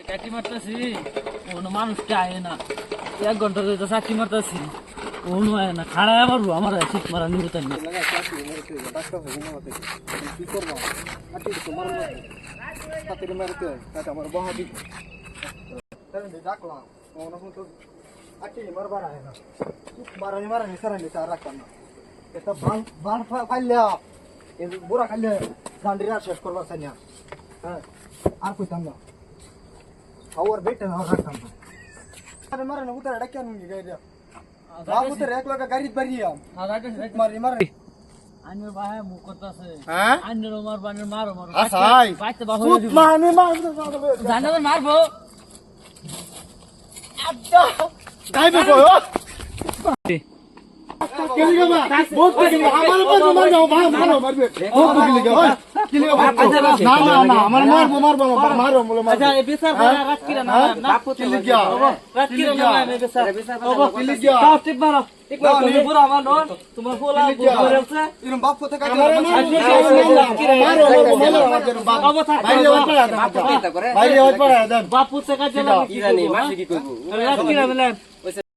চাকরি মারতেছি কোনো মানুষ চায় না, 1 ঘন্টা ধরে তো চাকরি মারতেছি, কোনো হয় না, খাড়ায় মারবো আমার শীত মারা নিব তাই না। কি করবো আমার বহাদি ডাকলাম মারবার না মারানি মারানি সারানি চার রাখতাম না এটা বান ফাইলে বুড়া খাইলে দান্ডির আর শেষ করবার চাই না। হ্যাঁ আর কইতাম না খাওয়ার বেটে না রাখতাম না মারে না উতারে ডাকিয়া নুঙ্গি গাড়ি বাবু তো এক লগা গাড়ি বাড়িয়া মারি মারি আইনের ভাই মুখ করতেছে, হ্যাঁ আইনের মারো মারো মারো আসাই বাইতে বাহু খুব মানি মার জানা তো মারবো আচ্ছা গাইবে কই কেলি গা বহুত কেলি আমার উপর মারবে মারো মারবে বহুত কেলি গা কেলি গা না না না আমার মারবো মারো বলে মারো। আচ্ছা এই বিচার করে রাখকিরা না বাপু কেলি গা রাখকিরা না এই বিচার কেলি গা তাও ঠিক মারো ঠিক মারো তুমি বুড়া মানো তোমার পোলা বলছে এরকম বাপ কোথা কাটে মারো বাপ বাইরে ওই পড়া দেন বাইরে ওই পড়া দেন বাপু থেকে জেলা কি জানি মাসি কি করব রাখকিরা বলেন